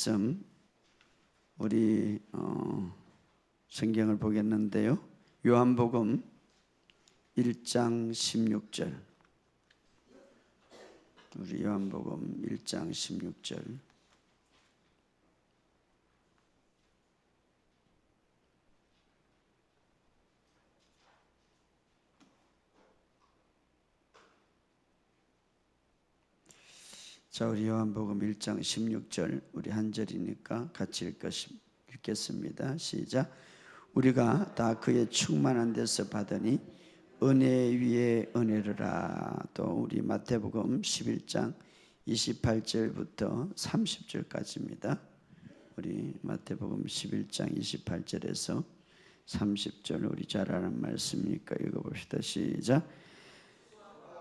말씀 우리 성경을 보겠는데요. 요한복음 1장 16절. 우리 요한복음 1장 16절. 자, 우리 요한복음 1장 16절 우리 한 절이니까 같이 읽겠습니다. 시작. 우리가 다 그의 충만한 데서 받으니 은혜 위에 은혜르라. 또 우리 마태복음 11장 28절부터 30절까지입니다. 우리 마태복음 11장 28절에서 30절 우리 잘 아는 말씀이니까 읽어봅시다. 시작.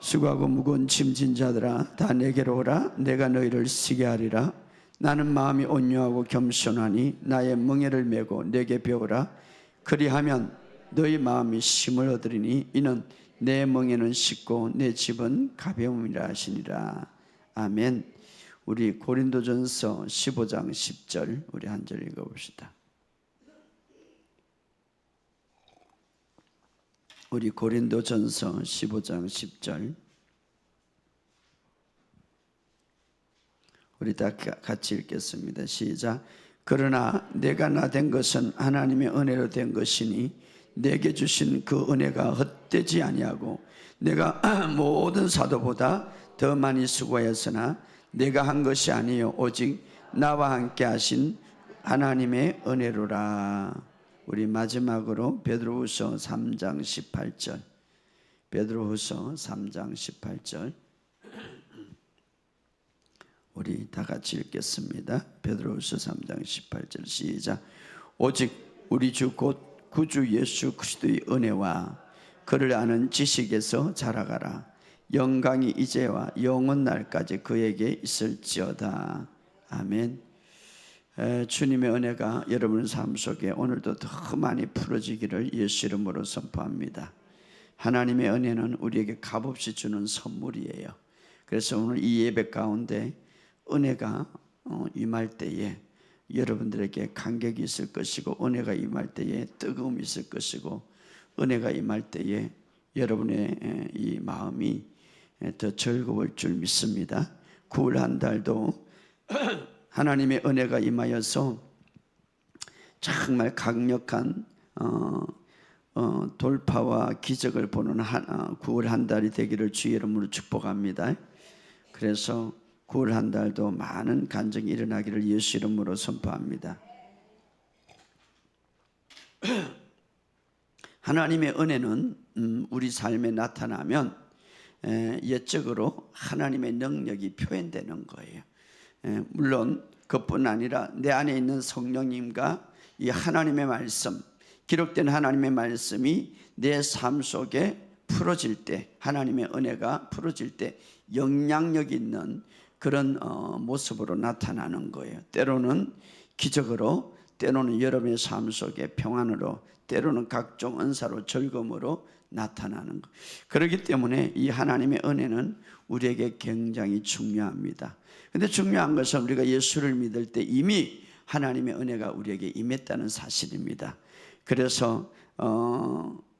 수고하고 무거운 짐진 자들아 다 내게로 오라. 내가 너희를 쉬게 하리라. 나는 마음이 온유하고 겸손하니 나의 멍에를 메고 내게 배우라. 그리하면 너희 마음이 쉼을 얻으리니 이는 내 멍에는 쉽고 내 집은 가벼움이라 하시니라. 아멘. 우리 고린도전서 15장 10절 우리 한 절 읽어봅시다. 우리 고린도전서 15장 10절 우리 다 같이 읽겠습니다. 시작. 그러나 내가 나 된 것은 하나님의 은혜로 된 것이니 내게 주신 그 은혜가 헛되지 아니하고 내가 모든 사도보다 더 많이 수고하였으나 내가 한 것이 아니요 오직 나와 함께 하신 하나님의 은혜로라. 우리 마지막으로 베드로후서 3장 18절. 베드로후서 3장 18절 우리 다 같이 읽겠습니다. 베드로후서 3장 18절 시작. 오직 우리 주 곧 구주 예수 그리스도의 은혜와 그를 아는 지식에서 자라가라. 영광이 이제와 영원 날까지 그에게 있을지어다. 아멘. 주님의 은혜가 여러분 삶 속에 오늘도 더 많이 풀어지기를 예수 이름으로 선포합니다. 하나님의 은혜는 우리에게 값없이 주는 선물이에요. 그래서 오늘 이 예배 가운데 은혜가 임할 때에 여러분들에게 간격이 있을 것이고 은혜가 임할 때에 뜨거움이 있을 것이고 은혜가 임할 때에 여러분의 이 마음이 더 즐거울 줄 믿습니다. 9월 한 달도 하나님의 은혜가 임하여서 정말 강력한 돌파와 기적을 보는 9월 한 달이 되기를 주의 이름으로 축복합니다. 그래서 9월 한 달도 많은 간증이 일어나기를 예수 이름으로 선포합니다. 하나님의 은혜는 우리 삶에 나타나면 옛적으로 하나님의 능력이 표현되는 거예요. 물론 그뿐 아니라 내 안에 있는 성령님과 이 하나님의 말씀, 기록된 하나님의 말씀이 내 삶 속에 풀어질 때, 하나님의 은혜가 풀어질 때 영향력 있는 그런 모습으로 나타나는 거예요. 때로는 기적으로, 때로는 여러분의 삶 속에 평안으로, 때로는 각종 은사로, 즐거움으로 나타나는 것. 그렇기 때문에 이 하나님의 은혜는 우리에게 굉장히 중요합니다. 근데 중요한 것은 우리가 예수를 믿을 때 이미 하나님의 은혜가 우리에게 임했다는 사실입니다. 그래서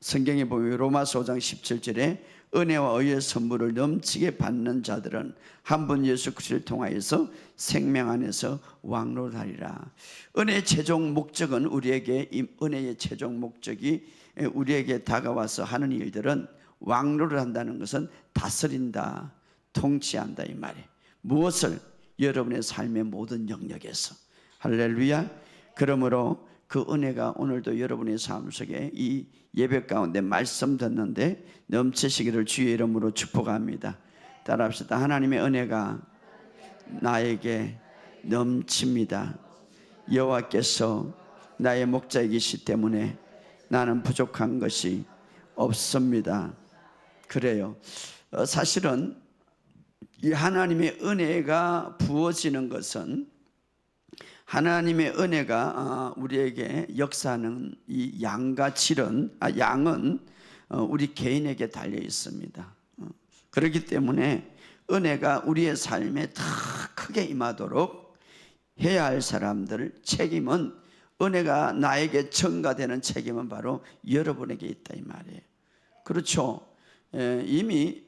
성경에 보면 로마서 5장 17절에 은혜와 의의 선물을 넘치게 받는 자들은 한 분 예수 그리스도를 통하여서 생명 안에서 왕노하리라. 은혜의 최종 목적은 은혜의 최종 목적이 우리에게 다가와서 하는 일들은 왕노를 한다는 것은 다스린다, 통치한다 이 말이에요. 무엇을? 여러분의 삶의 모든 영역에서. 할렐루야. 그러므로 그 은혜가 오늘도 여러분의 삶 속에 이 예배 가운데 말씀 듣는데 넘치시기를 주의 이름으로 축복합니다. 따라합시다. 하나님의 은혜가 나에게 넘칩니다. 여호와께서 나의 목자이시기 때문에 나는 부족한 것이 없습니다. 그래요. 사실은 이 하나님의 은혜가 부어지는 것은 하나님의 은혜가 우리에게 역사하는 이 양은 우리 개인에게 달려 있습니다. 그렇기 때문에 은혜가 우리의 삶에 더 크게 임하도록 해야 할 사람들 책임은, 은혜가 나에게 전가되는 책임은 바로 여러분에게 있다 이 말이에요. 그렇죠. 이미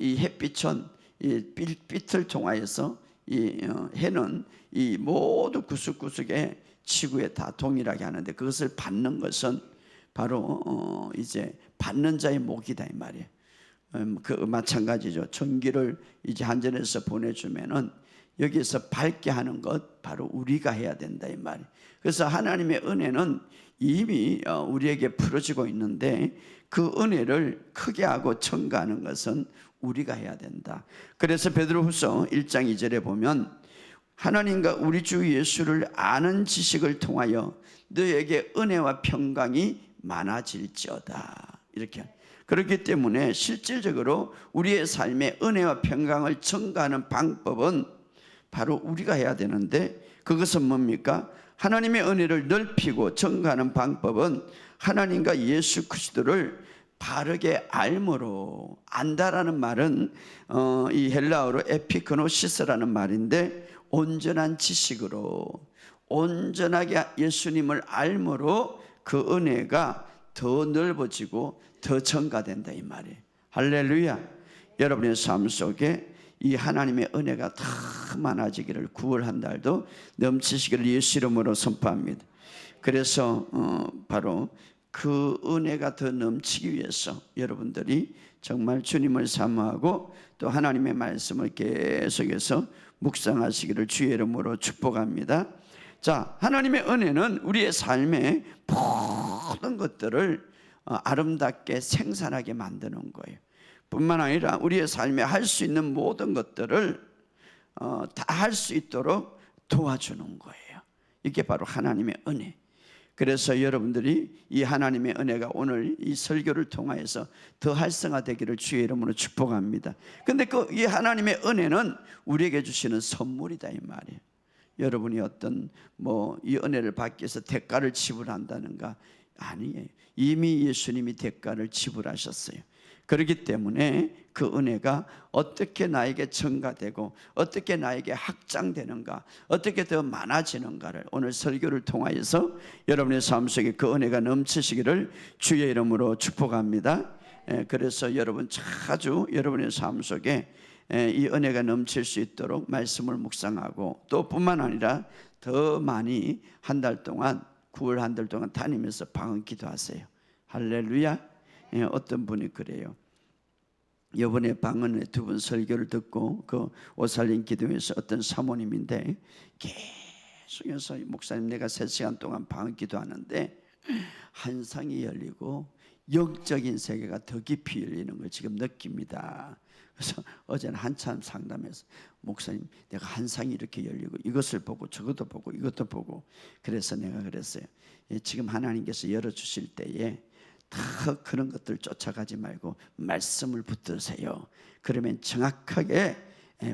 이 햇빛은 이 빛을 통하여서 이 해는 이 모두 구석구석에 지구에 다 동일하게 하는데, 그것을 받는 것은 바로 이제 받는 자의 몫이다 이 말이에요. 그 마찬가지죠. 전기를 이제 한전에서 보내주면은 여기서 밝게 하는 것 바로 우리가 해야 된다 이 말이에요. 그래서 하나님의 은혜는 이미 우리에게 풀어지고 있는데, 그 은혜를 크게 하고 증가하는 것은 우리가 해야 된다. 그래서 베드로후서 1장 2절에 보면, 하나님과 우리 주 예수를 아는 지식을 통하여 너에게 은혜와 평강이 많아질지어다, 이렇게. 그렇기 때문에 실질적으로 우리의 삶에 은혜와 평강을 증가하는 방법은 바로 우리가 해야 되는데, 그것은 뭡니까? 하나님의 은혜를 넓히고 증가하는 방법은 하나님과 예수 그리스도를 바르게 알므로. 안다라는 말은 이 헬라어로 에피그노시스라는 말인데, 온전한 지식으로, 온전하게 예수님을 알므로 그 은혜가 더 넓어지고 더 증가된다 이 말이에요. 할렐루야. 여러분의 삶 속에 이 하나님의 은혜가 더 많아지기를, 9월 한 달도 넘치시기를 예수 이름으로 선포합니다. 그래서 바로 그 은혜가 더 넘치기 위해서 여러분들이 정말 주님을 사모하고 또 하나님의 말씀을 계속해서 묵상하시기를 주의 이름으로 축복합니다. 자, 하나님의 은혜는 우리의 삶의 모든 것들을 아름답게 생산하게 만드는 거예요. 뿐만 아니라 우리의 삶에 할 수 있는 모든 것들을 다 할 수 있도록 도와주는 거예요. 이게 바로 하나님의 은혜. 그래서 여러분들이 이 하나님의 은혜가 오늘 이 설교를 통하여서 더 활성화되기를 주의 이름으로 축복합니다. 근데 이 하나님의 은혜는 우리에게 주시는 선물이다 이 말이에요. 여러분이 어떤 이 은혜를 받기 위해서 대가를 지불한다는가? 아니에요. 이미 예수님이 대가를 지불하셨어요. 그렇기 때문에 그 은혜가 어떻게 나에게 증가되고 어떻게 나에게 확장되는가, 어떻게 더 많아지는가를 오늘 설교를 통하여서 여러분의 삶 속에 그 은혜가 넘치시기를 주의 이름으로 축복합니다. 그래서 여러분 자주 여러분의 삶 속에 이 은혜가 넘칠 수 있도록 말씀을 묵상하고, 또 뿐만 아니라 더 많이 한 달 동안, 9월 한 달 동안 다니면서 방언 기도하세요. 할렐루야. 어떤 분이 그래요. 이번에 방언에 2번 설교를 듣고 그 오살림 기도에서 어떤 사모님인데 계속해서 목사님 내가 3시간 동안 방언 기도하는데 환상이 열리고 영적인 세계가 더 깊이 열리는 걸 지금 느낍니다. 그래서 어제는 한참 상담해서 목사님 내가 환상이 이렇게 열리고 이것을 보고 저것도 보고 이것도 보고, 그래서 내가 그랬어요. 지금 하나님께서 열어주실 때에 다 그런 것들 쫓아가지 말고 말씀을 붙드세요. 그러면 정확하게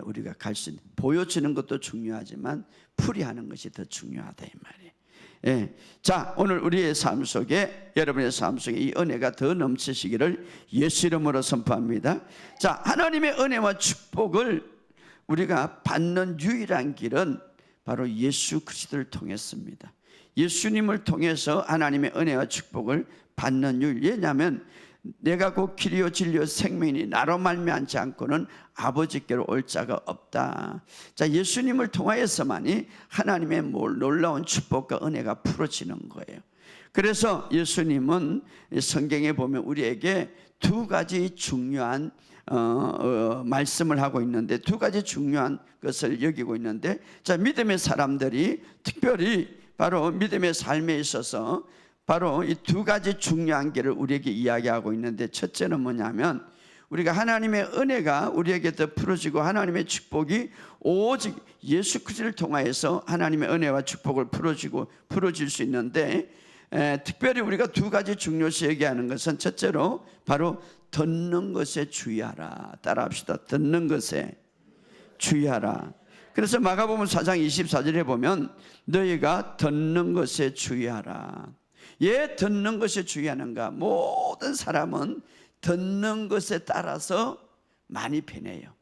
우리가 갈 수 있는, 보여지는 것도 중요하지만 풀이하는 것이 더 중요하다 이 말이에요. 자, 오늘 우리의 삶 속에, 여러분의 삶 속에 이 은혜가 더 넘치시기를 예수 이름으로 선포합니다. 자, 하나님의 은혜와 축복을 우리가 받는 유일한 길은 바로 예수 그리스도를 통했습니다. 예수님을 통해서 하나님의 은혜와 축복을 받는 일. 왜냐하면 내가 곧 길이요 진리요 생명이니 나로 말미암지 않고는 아버지께로 올 자가 없다. 자, 예수님을 통하여서만이 하나님의 놀라운 축복과 은혜가 풀어지는 거예요. 그래서 예수님은 성경에 보면 우리에게 2가지 중요한 말씀을 하고 있는데, 2가지 중요한 것을 여기고 있는데, 자, 믿음의 사람들이 특별히 바로 믿음의 삶에 있어서 바로 이 2가지 중요한 길을 우리에게 이야기하고 있는데, 첫째는 뭐냐면 우리가 하나님의 은혜가 우리에게 더 풀어지고 하나님의 축복이 오직 예수 그리스도를 통하여서 하나님의 은혜와 축복을 풀어질 수 있는데, 특별히 우리가 2가지 중요시 얘기하는 것은, 첫째로 바로 듣는 것에 주의하라. 따라합시다. 듣는 것에 주의하라. 그래서 마가복음 4장 24절에 보면 너희가 듣는 것에 주의하라. 예, 듣는 것에 주의하는가? 모든 사람은 듣는 것에 따라서 많이 변해요.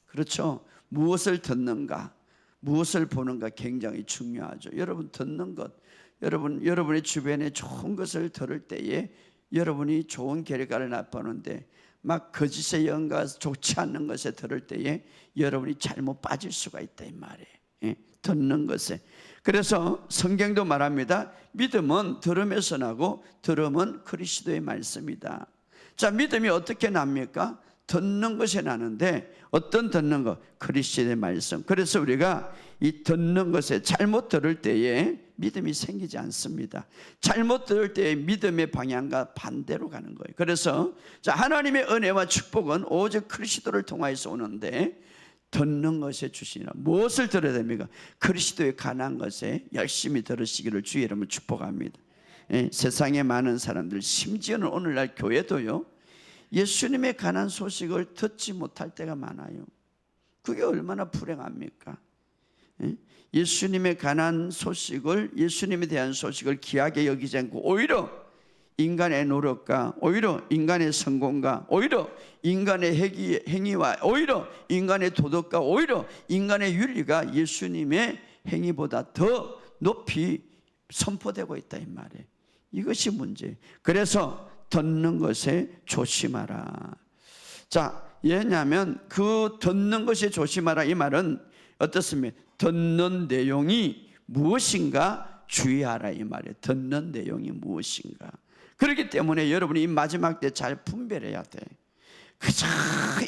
그렇죠? 무엇을 듣는가? 무엇을 보는가 굉장히 중요하죠. 여러분 듣는 것, 여러분의 주변에 좋은 것을 들을 때에 여러분이 좋은 결과를 나타내는데 막 거짓의 영과 좋지 않는 것에 들을 때에 여러분이 잘못 빠질 수가 있다 이 말이에요. 듣는 것에. 그래서 성경도 말합니다. 믿음은 들음에서 나고 들음은 그리스도의 말씀이다. 자, 믿음이 어떻게 납니까? 듣는 것에 나는데 어떤 듣는 것? 그리스도의 말씀. 그래서 우리가 이 듣는 것에 잘못 들을 때에 믿음이 생기지 않습니다. 잘못 들을 때에 믿음의 방향과 반대로 가는 거예요. 그래서 자, 하나님의 은혜와 축복은 오직 그리스도를 통하여서 오는데 듣는 것에 주시니라. 무엇을 들어야 됩니까? 그리스도에 관한 것에 열심히 들으시기를 주의 이름으로 축복합니다. 세상에 많은 사람들, 심지어는 오늘날 교회도요, 예수님에 관한 소식을 듣지 못할 때가 많아요. 그게 얼마나 불행합니까? 예수님에 관한 소식을, 예수님에 대한 소식을 귀하게 여기지 않고 오히려 인간의 노력과 오히려 인간의 성공과 오히려 인간의 행위와 오히려 인간의 도덕과 오히려 인간의 윤리가 예수님의 행위보다 더 높이 선포되고 있다 이 말이에요. 이것이 문제예요. 그래서 듣는 것에 조심하라. 자, 왜냐하면 그 듣는 것에 조심하라 이 말은 어떻습니까? 듣는 내용이 무엇인가 주의하라 이 말이에요. 듣는 내용이 무엇인가. 그렇기 때문에 여러분이 이 마지막 때 잘 분별해야 돼. 그저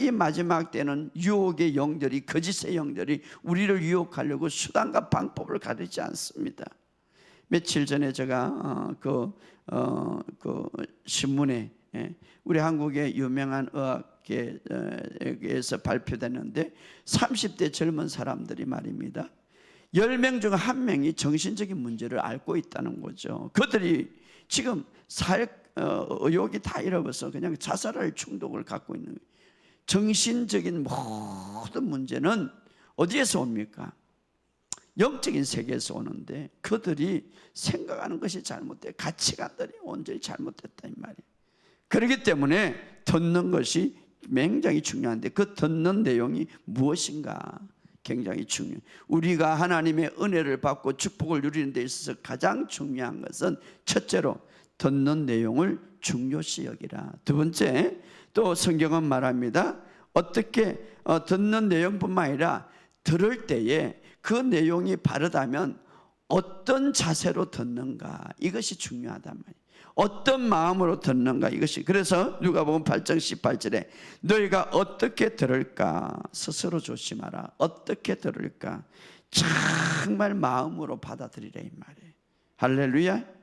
이 마지막 때는 유혹의 영들이, 거짓의 영들이 우리를 유혹하려고 수단과 방법을 가리지 않습니다. 며칠 전에 제가 그 신문에 우리 한국의 유명한 의학계에서 발표됐는데 30대 젊은 사람들이 말입니다. 10명 중 1명이 정신적인 문제를 앓고 있다는 거죠. 그들이 지금 의욕이 다 잃어버려서 그냥 자살할 충동을 갖고 있는 거예요. 정신적인 모든 문제는 어디에서 옵니까? 영적인 세계에서 오는데 그들이 생각하는 것이 잘못돼. 가치관들이 온전히 잘못됐다 이 말이에요. 그렇기 때문에 듣는 것이 굉장히 중요한데 그 듣는 내용이 무엇인가 굉장히 중요해요. 우리가 하나님의 은혜를 받고 축복을 누리는 데 있어서 가장 중요한 것은 첫째로 듣는 내용을 중요시 여기라. 두 번째, 또 성경은 말합니다. 어떻게 듣는 내용뿐만 아니라 들을 때에 그 내용이 바르다면 어떤 자세로 듣는가, 이것이 중요하단 말이에요. 어떤 마음으로 듣는가, 이것이. 그래서 누가복음 8장 18절에 너희가 어떻게 들을까 스스로 조심하라. 어떻게 들을까, 정말 마음으로 받아들이라 이 말이에요. 할렐루야.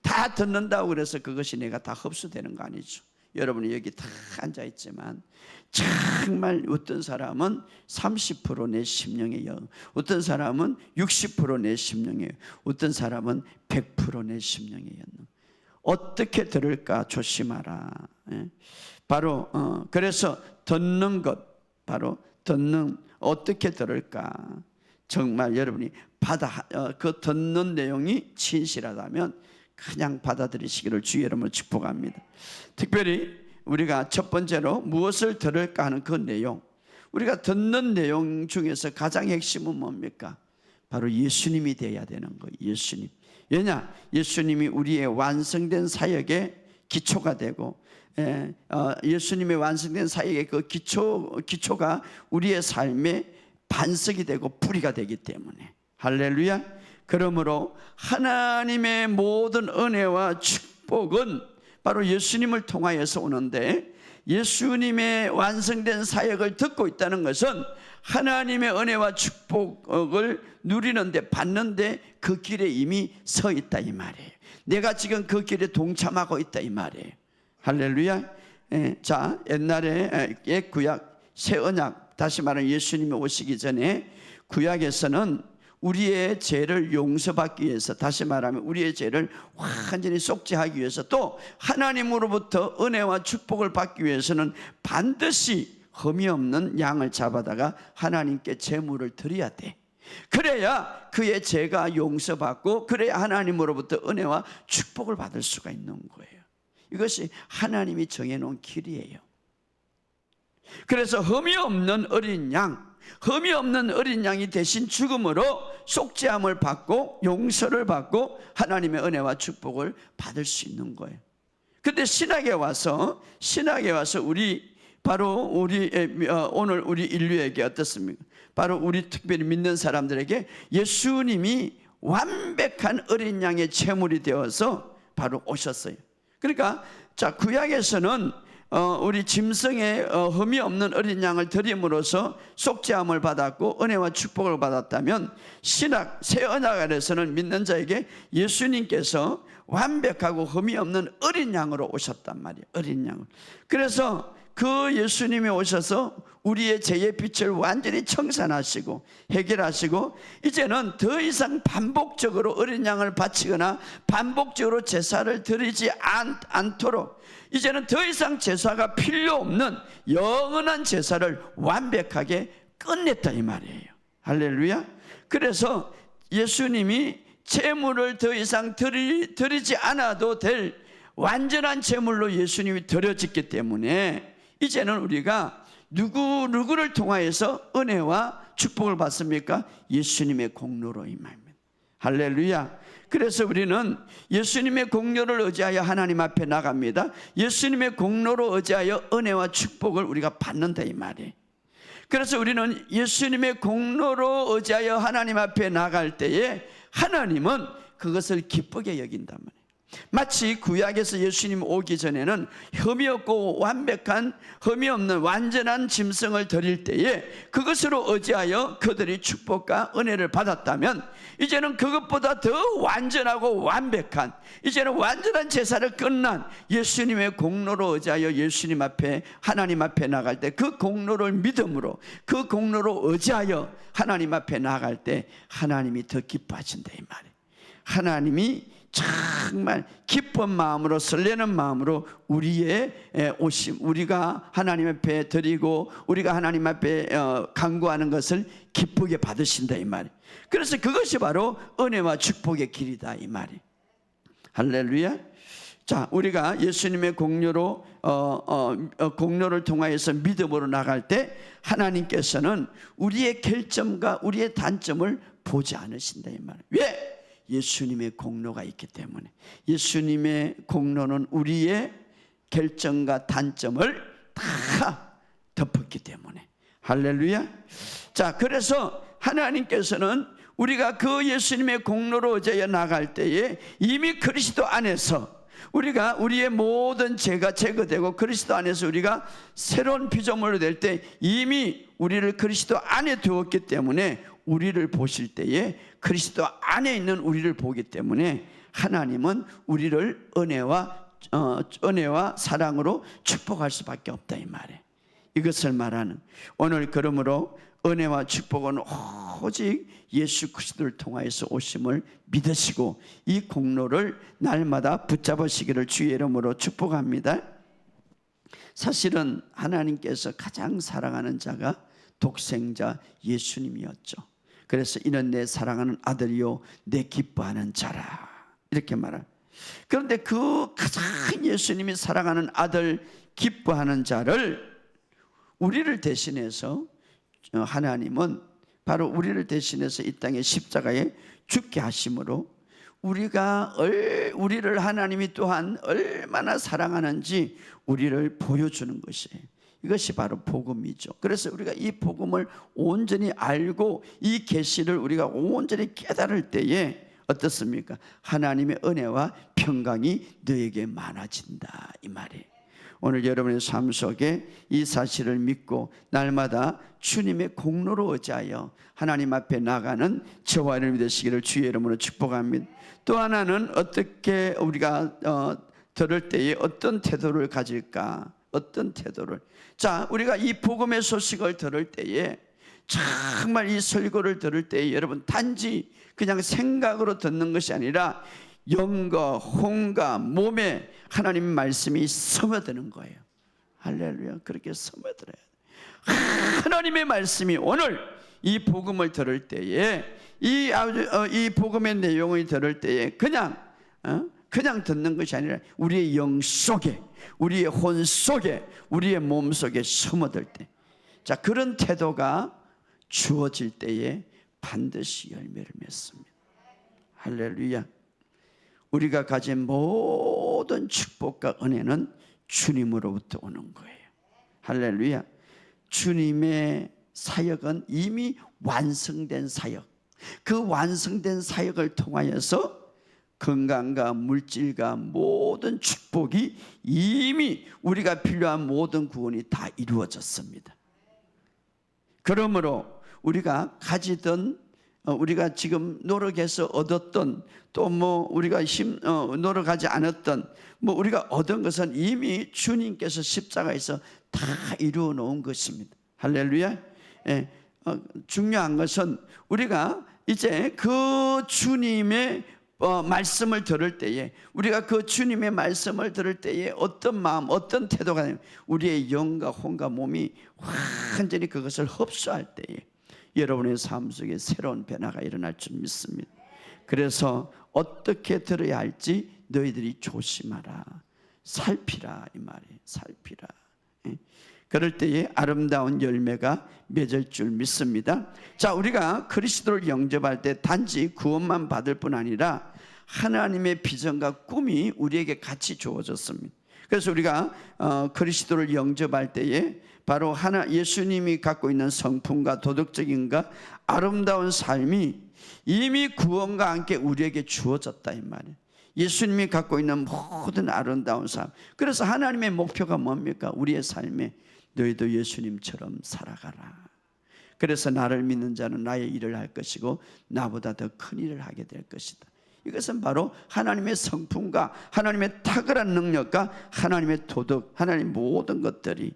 다 듣는다고 그래서 그것이 내가 다 흡수되는 거 아니죠. 여러분이 여기 다 앉아있지만 정말 어떤 사람은 30% 내 심령이에요. 어떤 사람은 60% 내 심령이에요. 어떤 사람은 100% 내 심령이에요. 어떻게 들을까 조심하라. 바로 그래서 듣는 것, 바로 듣는, 어떻게 들을까. 정말 여러분이 그 듣는 내용이 진실하다면 그냥 받아들이시기를 주의 이름으로 축복합니다. 특별히 우리가 첫 번째로 무엇을 들을까 하는 그 내용, 우리가 듣는 내용 중에서 가장 핵심은 뭡니까? 바로 예수님이 되어야 되는 거예요. 예수님. 왜냐? 예수님이 우리의 완성된 사역의 기초가 되고 예수님의 완성된 사역의 그 기초가 우리의 삶의 반석이 되고 뿌리가 되기 때문에. 할렐루야. 그러므로 하나님의 모든 은혜와 축복은 바로 예수님을 통하여서 오는데, 예수님의 완성된 사역을 듣고 있다는 것은 하나님의 은혜와 축복을 누리는데, 받는데 그 길에 이미 서 있다 이 말이에요. 내가 지금 그 길에 동참하고 있다 이 말이에요. 할렐루야. 자, 옛날에 옛 구약, 새 언약, 다시 말하면 예수님이 오시기 전에 구약에서는 우리의 죄를 용서받기 위해서, 다시 말하면 우리의 죄를 완전히 속죄하기 위해서, 또 하나님으로부터 은혜와 축복을 받기 위해서는 반드시 흠이 없는 양을 잡아다가 하나님께 제물을 드려야 돼. 그래야 그의 죄가 용서받고 그래야 하나님으로부터 은혜와 축복을 받을 수가 있는 거예요. 이것이 하나님이 정해놓은 길이에요. 그래서 흠이 없는 어린 양, 흠이 없는 어린 양이 대신 죽음으로 속죄함을 받고 용서를 받고 하나님의 은혜와 축복을 받을 수 있는 거예요. 근데 신학에 와서 오늘 우리 인류에게 어떻습니까? 바로 우리 특별히 믿는 사람들에게 예수님이 완벽한 어린 양의 제물이 되어서 바로 오셨어요. 그러니까 자, 구약에서는 우리 짐승의 흠이 없는 어린 양을 드림으로써 속죄함을 받았고 은혜와 축복을 받았다면, 신약 새 언약 안에서는 믿는 자에게 예수님께서 완벽하고 흠이 없는 어린 양으로 오셨단 말이에요. 어린 양을. 그래서 그 예수님이 오셔서 우리의 죄의 빛을 완전히 청산하시고 해결하시고, 이제는 더 이상 반복적으로 어린 양을 바치거나 반복적으로 제사를 드리지 않도록, 이제는 더 이상 제사가 필요 없는 영원한 제사를 완벽하게 끝냈다 이 말이에요. 할렐루야. 그래서 예수님이 제물을 더 이상 드리지 않아도 될 완전한 제물로 예수님이 드려졌기 때문에 이제는 우리가 누구를 통하여서 은혜와 축복을 받습니까? 예수님의 공로로 이 말입니다. 할렐루야. 그래서 우리는 예수님의 공로를 의지하여 하나님 앞에 나갑니다. 예수님의 공로로 의지하여 은혜와 축복을 우리가 받는다 이 말이에요. 그래서 우리는 예수님의 공로로 의지하여 하나님 앞에 나갈 때에 하나님은 그것을 기쁘게 여긴단 말이에요. 마치 구약에서 예수님 오기 전에는 흠이 없고 완벽한, 흠이 없는 완전한 짐승을 드릴 때에 그것으로 의지하여 그들이 축복과 은혜를 받았다면, 이제는 그것보다 더 완전하고 완벽한, 이제는 완전한 제사를 끝난 예수님의 공로로 의지하여 예수님 앞에, 하나님 앞에 나갈 때 그 공로를 믿음으로, 그 공로로 의지하여 하나님 앞에 나갈 때 하나님이 더 기뻐하신다 이 말이에요. 하나님이 정말 기쁜 마음으로, 설레는 마음으로 우리의 오심, 우리가 하나님 앞에 드리고 우리가 하나님 앞에 간구하는 것을 기쁘게 받으신다 이 말이에요. 그래서 그것이 바로 은혜와 축복의 길이다 이 말이에요. 할렐루야. 자, 우리가 예수님의 공로로 공로를 통하여서 믿음으로 나갈 때 하나님께서는 우리의 결점과 우리의 단점을 보지 않으신다 이 말이에요. 왜? 예수님의 공로가 있기 때문에. 예수님의 공로는 우리의 결정과 단점을 다 덮었기 때문에. 할렐루야. 자, 그래서 하나님께서는 우리가 그 예수님의 공로로 의지하여 나갈 때에 이미 그리스도 안에서 우리가 우리의 모든 죄가 제거되고 그리스도 안에서 우리가 새로운 피조물로 될 때 이미 우리를 그리스도 안에 두었기 때문에 우리를 보실 때에 그리스도 안에 있는 우리를 보기 때문에 하나님은 우리를 은혜와 사랑으로 축복할 수밖에 없다 이 말이에요. 이것을 말하는, 오늘 그러므로 은혜와 축복은 오직 예수 그리스도를 통하여서 오심을 믿으시고 이 공로를 날마다 붙잡으시기를 주의 이름으로 축복합니다. 사실은 하나님께서 가장 사랑하는 자가 독생자 예수님이었죠. 그래서 이는 내 사랑하는 아들이요 내 기뻐하는 자라 이렇게 말합니다. 그런데 그 가장 예수님이 사랑하는 아들, 기뻐하는 자를 우리를 대신해서 하나님은 바로 우리를 대신해서 이 땅에 십자가에 죽게 하심으로 우리를 하나님이 또한 얼마나 사랑하는지 우리를 보여주는 것이에요. 이것이 바로 복음이죠. 그래서 우리가 이 복음을 온전히 알고 이 계시를 우리가 온전히 깨달을 때에 어떻습니까? 하나님의 은혜와 평강이 너에게 많아진다 이 말이에요. 오늘 여러분의 삶 속에 이 사실을 믿고 날마다 주님의 공로로 의지하여 하나님 앞에 나가는 저와 여러분이 되시기를 주의 이름으로 축복합니다. 또 하나는 어떻게 우리가 들을 때에 어떤 태도를 가질까? 어떤 태도를. 자, 우리가 이 복음의 소식을 들을 때에 정말 이 설교를 들을 때에 여러분 단지 그냥 생각으로 듣는 것이 아니라 영과 혼과 몸에 하나님의 말씀이 스며드는 거예요. 할렐루야. 그렇게 스며들어야 돼요. 하나님의 말씀이 오늘 이 복음을 들을 때에 이 복음의 내용을 들을 때에 그냥 듣는 것이 아니라 우리의 영 속에, 우리의 혼 속에, 우리의 몸 속에 스며들 때, 자, 그런 태도가 주어질 때에 반드시 열매를 맺습니다. 할렐루야. 우리가 가진 모든 축복과 은혜는 주님으로부터 오는 거예요. 할렐루야. 주님의 사역은 이미 완성된 사역, 그 완성된 사역을 통하여서 건강과 물질과 모든 축복이 이미 우리가 필요한 모든 구원이 다 이루어졌습니다. 그러므로 우리가 가지던 우리가 지금 노력해서 얻었던 또 뭐 우리가 노력하지 않았던 뭐 우리가 얻은 것은 이미 주님께서 십자가에서 다 이루어 놓은 것입니다. 할렐루야. 예, 중요한 것은 우리가 이제 그 주님의 말씀을 들을 때에, 우리가 그 주님의 말씀을 들을 때에 어떤 마음, 어떤 태도가 되면 우리의 영과 혼과 몸이 완전히 그것을 흡수할 때에 여러분의 삶 속에 새로운 변화가 일어날 줄 믿습니다. 그래서 어떻게 들어야 할지 너희들이 조심하라, 살피라, 이 말이에요. 살피라. 그럴 때에 아름다운 열매가 맺을 줄 믿습니다. 자, 우리가 그리스도를 영접할 때 단지 구원만 받을 뿐 아니라 하나님의 비전과 꿈이 우리에게 같이 주어졌습니다. 그래서 우리가 그리스도를 영접할 때에 바로 예수님이 갖고 있는 성품과 도덕적인가 아름다운 삶이 이미 구원과 함께 우리에게 주어졌다, 이 말이에요. 예수님이 갖고 있는 모든 아름다운 삶. 그래서 하나님의 목표가 뭡니까? 우리의 삶에 너희도 예수님처럼 살아가라. 그래서 나를 믿는 자는 나의 일을 할 것이고 나보다 더 큰 일을 하게 될 것이다. 이것은 바로 하나님의 성품과 하나님의 탁월한 능력과 하나님의 도덕, 하나님의 모든 것들이,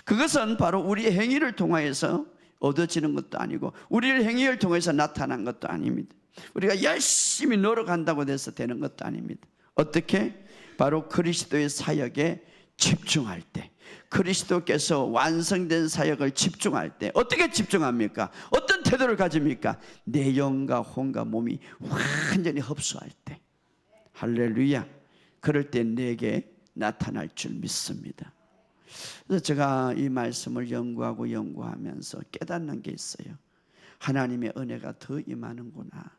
그것은 바로 우리의 행위를 통하여서 얻어지는 것도 아니고 우리의 행위를 통해서 나타난 것도 아닙니다. 우리가 열심히 노력한다고 해서 되는 것도 아닙니다. 어떻게? 바로 그리스도의 사역에 집중할 때, 그리스도께서 완성된 사역을 집중할 때 어떻게 집중합니까? 어떤 태도를 가집니까? 내 영과 혼과 몸이 완전히 흡수할 때. 할렐루야. 그럴 때 내게 나타날 줄 믿습니다. 그래서 제가 이 말씀을 연구하면서 깨닫는 게 있어요. 하나님의 은혜가 더 임하는구나.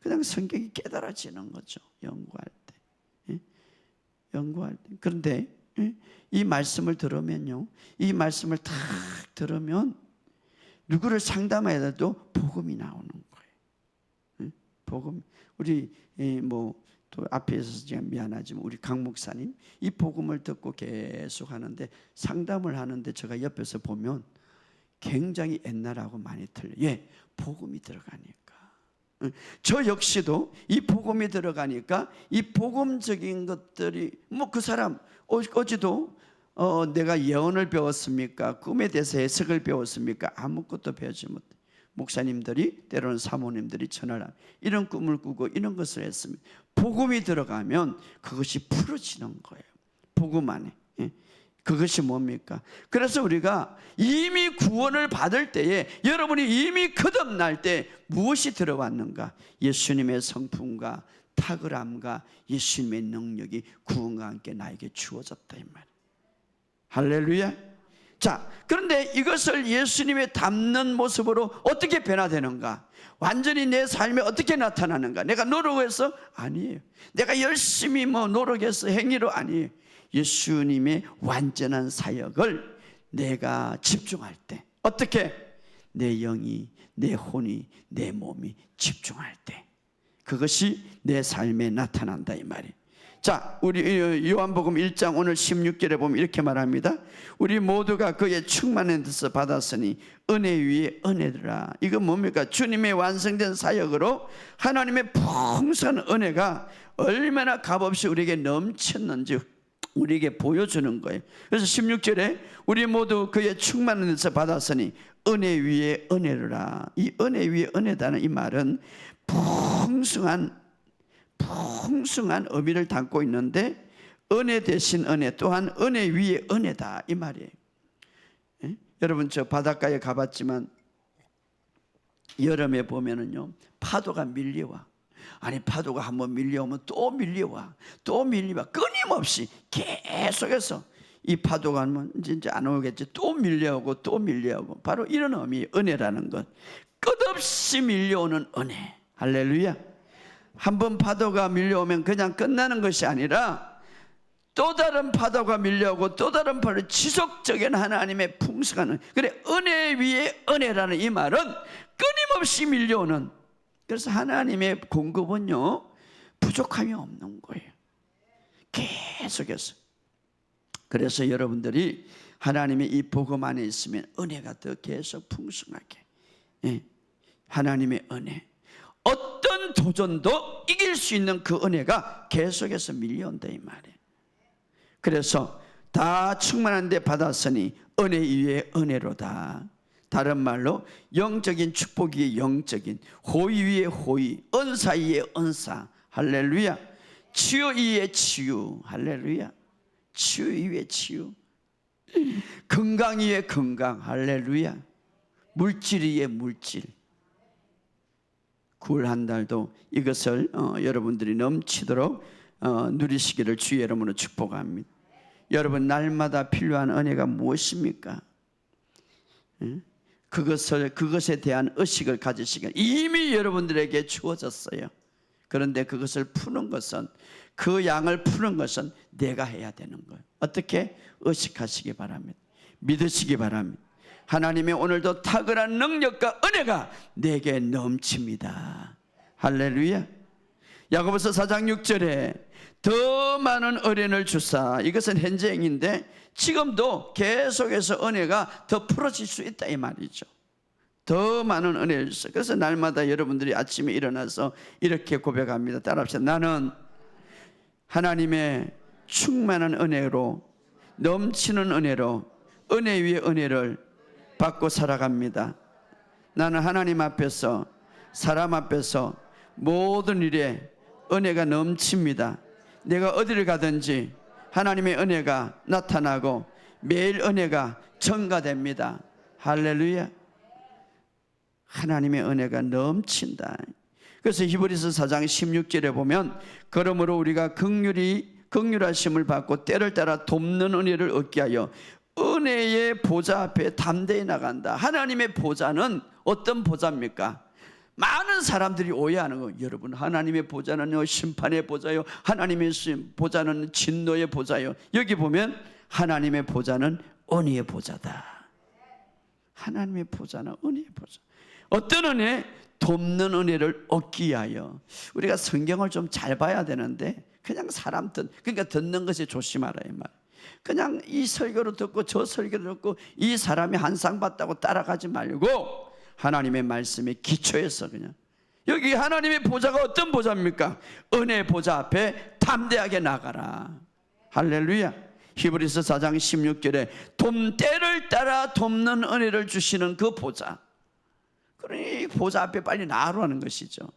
그냥 성경이 깨달아지는 거죠. 연구할 때. 연구할 때. 그런데 이 말씀을 들으면요, 이 말씀을 딱 들으면 누구를 상담해야 해도 복음이 나오는 거예요. 복음. 우리 뭐 또 앞에서 제가 미안하지만 우리 강 목사님 이 복음을 듣고 계속 하는데, 상담을 하는데 제가 옆에서 보면 굉장히 옛날하고 많이 틀려요. 예, 복음이 들어가니까. 저 역시도 이 복음이 들어가니까 이 복음적인 것들이 뭐 그 사람 어제도 내가 예언을 배웠습니까? 꿈에 대해서 해석을 배웠습니까? 아무것도 배우지 못해. 목사님들이 때로는 사모님들이 전화를 하면 이런 꿈을 꾸고 이런 것을 했습니다. 복음이 들어가면 그것이 풀어지는 거예요. 복음 안에. 그것이 뭡니까? 그래서 우리가 이미 구원을 받을 때에, 여러분이 이미 거듭날 때 무엇이 들어왔는가? 예수님의 성품과 탁월함과 예수님의 능력이 구원과 함께 나에게 주어졌다, 이 말이에요. 할렐루야. 자, 그런데 이것을 예수님의 닮는 모습으로 어떻게 변화되는가? 완전히 내 삶에 어떻게 나타나는가? 내가 노력해서? 아니에요. 내가 열심히 뭐 노력해서 행위로? 아니에요. 예수님의 완전한 사역을 내가 집중할 때, 어떻게? 내 영이, 내 혼이, 내 몸이 집중할 때 그것이 내 삶에 나타난다, 이 말이에요. 자, 우리 요한복음 1장 오늘 16절에 보면 이렇게 말합니다. 우리 모두가 그의 충만한 뜻을 받았으니 은혜 위에 은혜더라. 이건 뭡니까? 주님의 완성된 사역으로 하나님의 풍성한 은혜가 얼마나 값없이 우리에게 넘쳤는지 우리에게 보여주는 거예요. 그래서 16절에 우리 모두 그의 충만한 뜻을 받았으니 은혜 위에 은혜더라. 이 은혜 위에 은혜다는 이 말은 풍성한 의미를 담고 있는데, 은혜 대신 은혜, 또한 은혜 위에 은혜다, 이 말이에요. 여러분, 저 바닷가에 가봤지만 여름에 보면은요 파도가 밀려와. 아니, 파도가 한번 밀려오면 또 밀려와, 또 밀려와. 끊임없이 계속해서 이 파도가 하면 이제 안 오겠지. 또 밀려오고 또 밀려오고. 바로 이런 의미, 은혜라는 것. 끝없이 밀려오는 은혜. 할렐루야. 한번 파도가 밀려오면 그냥 끝나는 것이 아니라 또 다른 파도가 밀려오고 또 다른 파도, 지속적인 하나님의 풍성한 은혜. 그래, 은혜 위에 은혜라는 이 말은 끊임없이 밀려오는. 그래서 하나님의 공급은요, 부족함이 없는 거예요. 계속해서. 그래서 여러분들이 하나님의 이 복음 안에 있으면 은혜가 더 계속 풍성하게, 하나님의 은혜, 어떤 도전도 이길 수 있는 그 은혜가 계속해서 밀려온다 이 말이에요. 그래서 다 충만한 데 받았으니 은혜 위에 은혜로다. 다른 말로 영적인 축복 위에 영적인, 호의 위에 호의, 은사 위에 은사. 할렐루야. 치유 위에 치유. 할렐루야. 치유 위에 치유. 건강 위에 건강. 할렐루야. 물질 위에 물질. 9월 한 달도 이것을 여러분들이 넘치도록 누리시기를 주의 이름으로 축복합니다. 여러분, 날마다 필요한 은혜가 무엇입니까? 그것에 대한 의식을 가지시길 이미 여러분들에게 주어졌어요. 그런데 그것을 푸는 것은, 그 양을 푸는 것은 내가 해야 되는 거예요. 어떻게? 의식하시기 바랍니다. 믿으시기 바랍니다. 하나님의 오늘도 탁월한 능력과 은혜가 내게 넘칩니다. 할렐루야. 야고보서 4장 6절에 더 많은 은혜를 주사, 이것은 현재형인데 지금도 계속해서 은혜가 더 풀어질 수 있다 이 말이죠. 더 많은 은혜를 주사. 그래서 날마다 여러분들이 아침에 일어나서 이렇게 고백합니다. 따라합시다. 나는 하나님의 충만한 은혜로, 넘치는 은혜로, 은혜 위에 은혜를 받고 살아갑니다. 나는 하나님 앞에서, 사람 앞에서 모든 일에 은혜가 넘칩니다. 내가 어디를 가든지 하나님의 은혜가 나타나고 매일 은혜가 증가됩니다. 할렐루야. 하나님의 은혜가 넘친다. 그래서 히브리서 4장 16절에 보면 그러므로 우리가 긍휼하심을 받고 때를 따라 돕는 은혜를 얻게 하여 은혜의 보좌 앞에 담대히 나간다. 하나님의 보좌는 어떤 보좌입니까? 많은 사람들이 오해하는 거. 여러분, 하나님의 보좌는요, 심판의 보좌요, 하나님의 보좌는 진노의 보좌요. 여기 보면 하나님의 보좌는 은혜의 보좌다. 하나님의 보좌는 은혜의 보좌. 어떤 은혜? 돕는 은혜를 얻기 위하여. 우리가 성경을 좀 잘 봐야 되는데 그냥 사람 그러니까 듣는 것에 조심하라 이 말. 그냥 이 설교를 듣고 저 설교를 듣고 이 사람이 한 상 받다고 따라가지 말고 하나님의 말씀에 기초해서 그냥, 여기 하나님의 보좌가 어떤 보좌입니까? 은혜의 보좌 앞에 담대하게 나가라. 할렐루야. 히브리서 4장 16절에 때를 따라 돕는 은혜를 주시는 그 보좌. 그러니 보좌 앞에 빨리 나가라는 것이죠.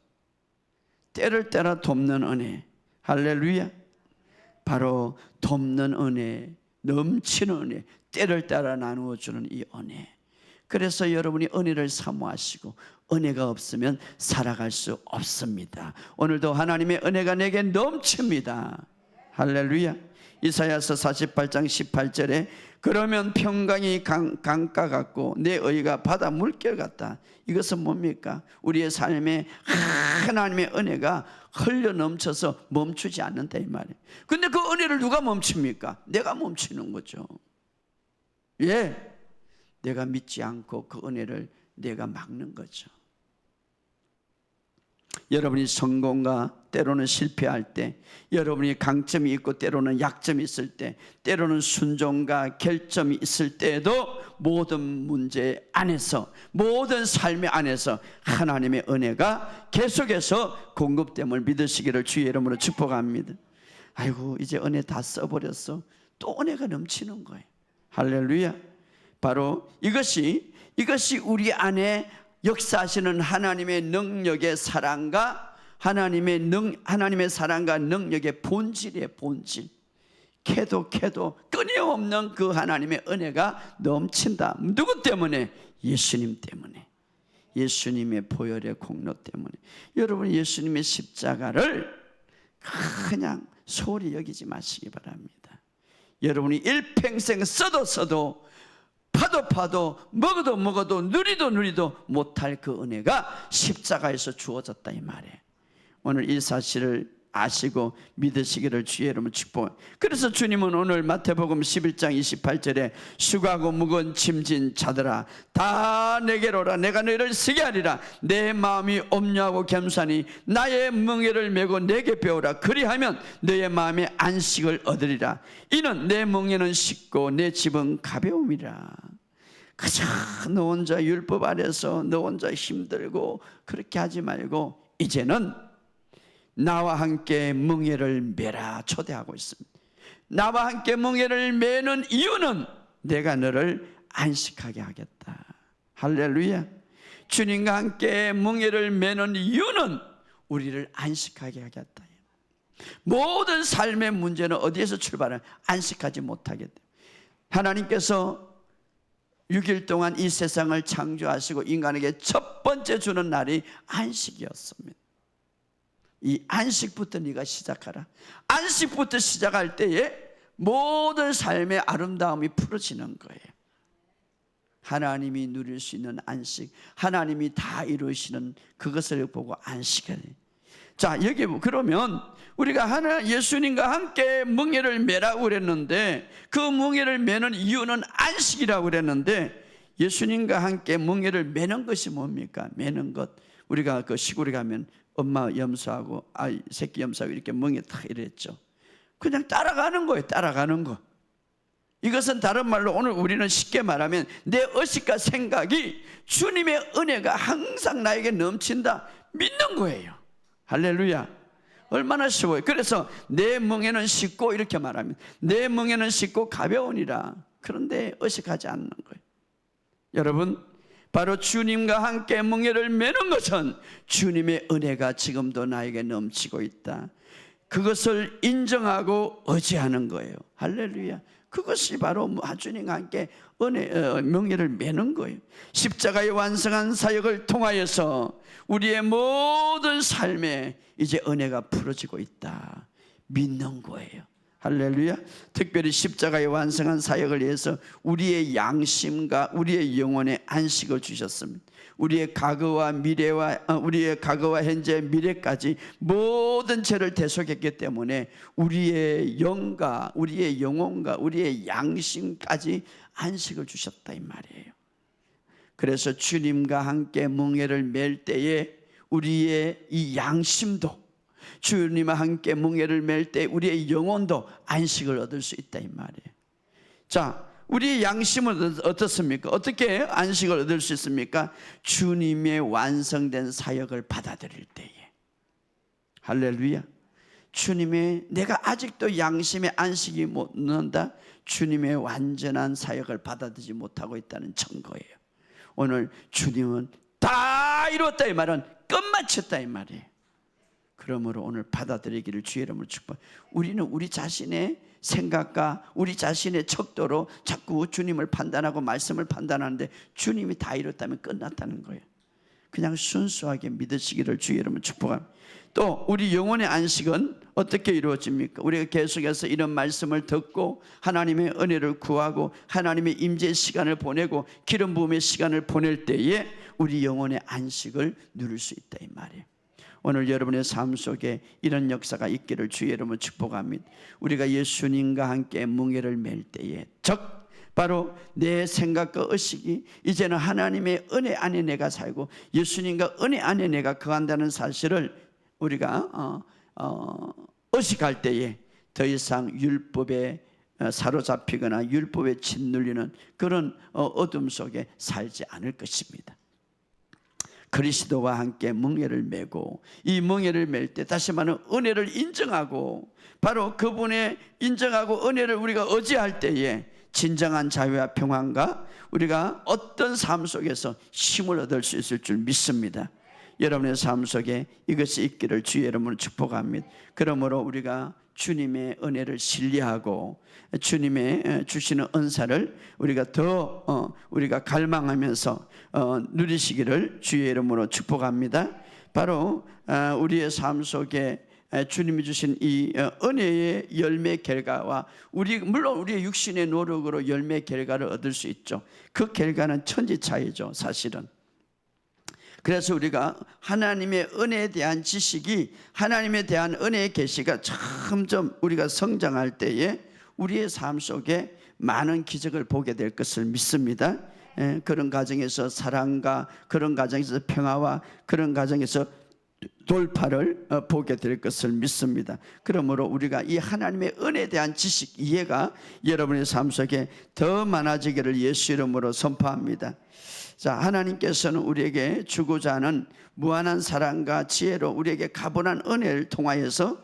때를 따라 돕는 은혜. 할렐루야. 바로 돕는 은혜, 넘치는 은혜, 때를 따라 나누어 주는 이 은혜. 그래서 여러분이 은혜를 사모하시고, 은혜가 없으면 살아갈 수 없습니다. 오늘도 하나님의 은혜가 내게 넘칩니다. 할렐루야. 이사야서 48장 18절에 그러면 평강이 강가 같고 내 의가 바다 물결 같다. 이것은 뭡니까? 우리의 삶에 하나님의 은혜가 흘러 넘쳐서 멈추지 않는다 이 말이에요. 근데 그 은혜를 누가 멈춥니까? 내가 멈추는 거죠. 예, 내가 믿지 않고 그 은혜를 내가 막는 거죠. 여러분이 성공과 때로는 실패할 때, 여러분이 강점이 있고 때로는 약점이 있을 때, 때로는 순종과 결점이 있을 때에도 모든 문제 안에서, 모든 삶의 안에서 하나님의 은혜가 계속해서 공급됨을 믿으시기를 주의 이름으로 축복합니다. 아이고, 이제 은혜 다 써버렸어. 또 은혜가 넘치는 거예요. 할렐루야. 바로 이것이 우리 안에 역사하시는 하나님의 능력의 사랑과 하나님의 사랑과 능력의 본질이에요. 본질. 캐도 끊임없는 그 하나님의 은혜가 넘친다. 누구 때문에? 예수님 때문에. 예수님의 보혈의 공로 때문에. 여러분, 예수님의 십자가를 그냥 소홀히 여기지 마시기 바랍니다. 여러분이 일평생 써도 파도 먹어도 누리도 못할 그 은혜가 십자가에서 주어졌다 이 말이에요. 오늘 이 사실을 아시고 믿으시기를 주의 이름으로 축복합니다. 그래서 주님은 오늘 마태복음 11장 28절에 수고하고 무거운 짐진 자들아 다 내게로 오라. 내가 너희를 쓰게 하리라. 내 마음이 엄려하고 겸손하니 나의 멍에를 메고 내게 배우라. 그리하면 너의 마음에 안식을 얻으리라. 이는 내 멍에는 쉽고 내 짐은 가벼움이라. 그저 너 혼자 율법 아래서 너 혼자 힘들고 그렇게 하지 말고 이제는 나와 함께 멍에를 메라 초대하고 있습니다. 나와 함께 멍에를 메는 이유는 내가 너를 안식하게 하겠다. 할렐루야. 주님과 함께 멍에를 메는 이유는 우리를 안식하게 하겠다. 모든 삶의 문제는 어디에서 출발해? 안식하지 못하겠다. 하나님께서 6일 동안 이 세상을 창조하시고 인간에게 첫 번째 주는 날이 안식이었습니다. 이 안식부터 네가 시작하라. 안식부터 시작할 때에 모든 삶의 아름다움이 풀어지는 거예요. 하나님이 누릴 수 있는 안식, 하나님이 다 이루시는 그것을 보고 안식을. 자, 여기 그러면 우리가 예수님과 함께 멍에를 메라고 그랬는데 그 멍에를 메는 이유는 안식이라고 그랬는데 예수님과 함께 멍에를 메는 것이 뭡니까? 메는 것. 우리가 그 시골에 가면 엄마 염소하고 아이 새끼 염소하고 이렇게 멍에 탁 이랬죠. 그냥 따라가는 거예요. 따라가는 거. 이것은 다른 말로 오늘 우리는 쉽게 말하면 내 의식과 생각이 주님의 은혜가 항상 나에게 넘친다 믿는 거예요. 할렐루야. 얼마나 쉬워요. 그래서 내 멍에는 쉽고 이렇게 말하면 내 멍에는 쉽고 가벼우니라. 그런데 의식하지 않는 거예요. 여러분, 바로 주님과 함께 멍에를 메는 것은 주님의 은혜가 지금도 나에게 넘치고 있다. 그것을 인정하고 의지하는 거예요. 할렐루야. 그것이 바로 주님과 함께 멍에를 메는 거예요. 십자가의 완성한 사역을 통하여서 우리의 모든 삶에 이제 은혜가 풀어지고 있다 믿는 거예요. 할렐루야. 특별히 십자가의 완성한 사역을 위해서 우리의 양심과 우리의 영혼에 안식을 주셨습니다. 우리의 과거와 현재 미래까지 모든 죄를 대속했기 때문에 우리의 영과 우리의 영혼과 우리의 양심까지 안식을 주셨다 이 말이에요. 그래서 주님과 함께 멍에를 맬 때에 우리의 이 양심도 주님과 함께 멍에를 맬 때 우리의 영혼도 안식을 얻을 수 있다 이 말이에요. 자, 우리의 양심은 어떻습니까? 어떻게 안식을 얻을 수 있습니까? 주님의 완성된 사역을 받아들일 때에. 할렐루야. 주님의 내가 아직도 양심의 안식이 못 얻는다. 주님의 완전한 사역을 받아들이지 못하고 있다는 증거예요. 오늘 주님은 다 이뤘다 이 말은 끝마쳤다 이 말이에요. 그러므로 오늘 받아들이기를 주의 이름으로 축복. 우리는 우리 자신의 생각과 우리 자신의 척도로 자꾸 주님을 판단하고 말씀을 판단하는데 주님이 다 이뤘다면 끝났다는 거예요. 그냥 순수하게 믿으시기를 주의 이름으로 축복합니다. 또 우리 영혼의 안식은 어떻게 이루어집니까? 우리가 계속해서 이런 말씀을 듣고 하나님의 은혜를 구하고 하나님의 임재의 시간을 보내고 기름 부음의 시간을 보낼 때에 우리 영혼의 안식을 누릴 수 있다 이 말이에요. 오늘 여러분의 삶 속에 이런 역사가 있기를 주의 이름으로 축복합니다. 우리가 예수님과 함께 멍에를 맬 때에 즉 바로 내 생각과 의식이 이제는 하나님의 은혜 안에 내가 살고 예수님과 은혜 안에 내가 거한다는 사실을 우리가 의식할 때에 더 이상 율법에 사로잡히거나 율법에 짓눌리는 그런 어둠 속에 살지 않을 것입니다. 그리스도와 함께 멍에를 메고 이 멍에를 맬 때 다시 말하면 은혜를 인정하고 바로 그분의 인정하고 은혜를 우리가 의지할 때에 진정한 자유와 평안과 우리가 어떤 삶 속에서 힘을 얻을 수 있을 줄 믿습니다. 여러분의 삶 속에 이것이 있기를 주의 이름으로 축복합니다. 그러므로 우리가 주님의 은혜를 신뢰하고 주님의 주시는 은사를 우리가 더 우리가 갈망하면서 누리시기를 주의 이름으로 축복합니다. 바로 우리의 삶 속에 주님이 주신 이 은혜의 열매 결과와 물론 우리의 육신의 노력으로 열매 결과를 얻을 수 있죠. 그 결과는 천지차이죠, 사실은. 그래서 우리가 하나님의 은혜에 대한 지식이, 하나님에 대한 은혜의 계시가 점점 우리가 성장할 때에 우리의 삶 속에 많은 기적을 보게 될 것을 믿습니다. 그런 가정에서 사랑과, 그런 가정에서 평화와, 그런 가정에서 돌파를 보게 될 것을 믿습니다. 그러므로 우리가 이 하나님의 은혜에 대한 지식, 이해가 여러분의 삶 속에 더 많아지기를 예수 이름으로 선포합니다. 자, 하나님께서는 우리에게 주고자 하는 무한한 사랑과 지혜로 우리에게 가분한 은혜를 통하여서